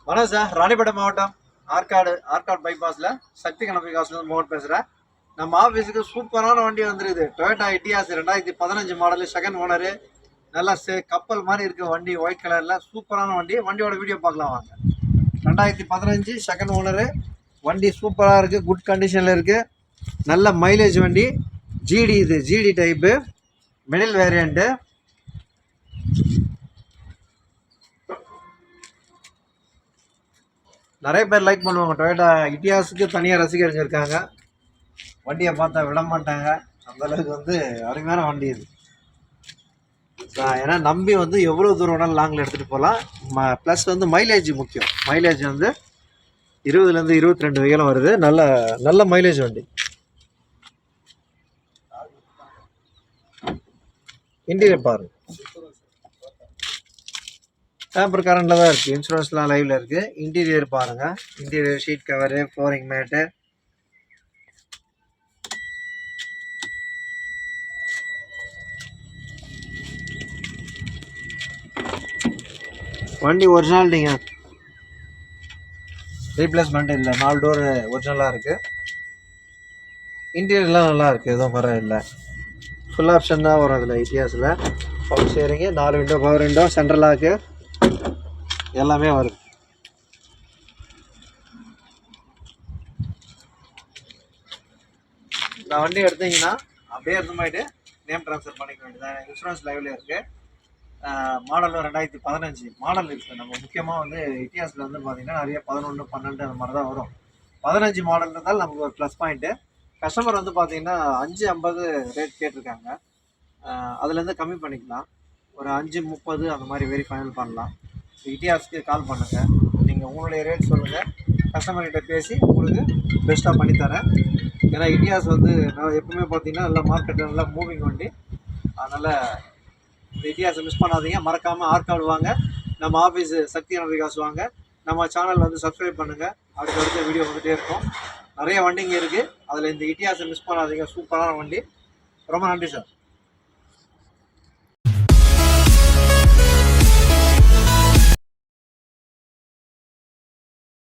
வணக்கம் சார், ராணிப்பேட்டை மாவட்டம் ஆற்காடு பைபாஸில் சக்தி கணபதி காசுலேருந்து மோகன் பேசுகிறேன். நம்ம ஆஃபீஸுக்கு சூப்பரான வண்டி வந்துருக்குது. Toyota இட்டியாஸ் 2015 model, second owner. நல்லா கப்பல் மாதிரி இருக்குது வண்டி, ஒயிட் கலரில் சூப்பரான வண்டி. வண்டியோட வீடியோ பார்க்கலாம் வாங்க. 2015 செகண்ட் ஓனரு வண்டி சூப்பராக இருக்குது, குட் கண்டிஷனில் இருக்குது. நல்ல மைலேஜ் வண்டி. GT type, middle variant. நிறைய பேர் லைக் பண்ணுவாங்க. டொயோட்டா இட்டியாஸுக்கு தனியாக ரசிகர்கள் இருக்காங்க. வண்டியை பார்த்தா விட மாட்டாங்க. அந்தளவுக்கு அருமையான வண்டி இது. ஏன்னா நம்பி எவ்வளோ தூரம் வேணாலும் லாங்கில் எடுத்துகிட்டு போகலாம். ப்ளஸ் மைலேஜ் முக்கியம். மைலேஜ் 20லேருந்து 22 வரைக்கும் வருது. நல்ல மைலேஜ் வண்டி. இன்டீரியர் பாருங்க, பேப்பர் கரண்டில் தான் இருக்குது. இன்சூரன்ஸ்லாம் லைவில் இருக்குது. இன்டீரியர் பாருங்கள். இன்டீரியர் ஷீட் கவரு, ஃப்ளோரிங் மேட்டு. வண்டி ஒரிஜினாலிட்டிங்க, ரீப்ளேஸ்மெண்ட் இல்லை. 4 டோர் ஒரிஜினலாக இருக்குது. இன்டீரியர்லாம் நல்லா இருக்குது, எதுவும் குறை இல்லை. ஃபுல் ஆப்ஷன் தான் வரும் அதில் இட்டியாஸில். Power steering, 4 window, power window, central lock எல்லாமே வருது. இந்த வண்டி எடுத்தீங்கன்னா அப்படியே இருந்துமாயிட்டு நேம் ட்ரான்ஸ்ஃபர் பண்ணிக்க வேண்டியதான். இன்சூரன்ஸ் லைவ்ல இருக்குது. மாடலும் 2015 மாடல் இருக்குது. நம்ம முக்கியமாக இட்டியாஸில் பார்த்தீங்கன்னா நிறைய 11, 12 அந்த மாதிரி தான் வரும். 15 மாடல் இருந்தால் நமக்கு ஒரு ப்ளஸ் பாயிண்ட்டு. கஸ்டமர் பார்த்தீங்கன்னா 5.50 ரேட் கேட்டிருக்காங்க. அதுலேருந்து கம்மி பண்ணிக்கலாம். ஒரு 5.30 அந்த மாதிரி வெரி ஃபைனல் பண்ணலாம். இட்டியாஸ்க்கு கால் பண்ணுங்கள். நீங்கள் உங்களுடைய ரேட் சொல்லுங்கள். கஸ்டமர்கிட்ட பேசி உங்களுக்கு பெஸ்ட்டாக பண்ணித்தரேன். ஏன்னா இட்டியாஸ் நான் எப்பவுமே பார்த்தீங்கன்னா நல்லா மார்க்கெட்டில் நல்லா மூவிங் வண்டி. அதனால் இந்த இட்டியாஸை மிஸ் பண்ணாதீங்க. மறக்காமல் ஆற்காடு வாங்க. நம்ம ஆஃபீஸு சக்தி கணபதி காசு வாங்க. நம்ம சேனல் சப்ஸ்கிரைப் பண்ணுங்கள். அடுத்த வீடியோ வந்துகிட்டே இருக்கும். நிறைய வண்டிங்க இருக்குது. அதில் இந்த இட்டியாஸை மிஸ் பண்ணாதீங்க. சூப்பரான வண்டி. ரொம்ப நன்றி சார்.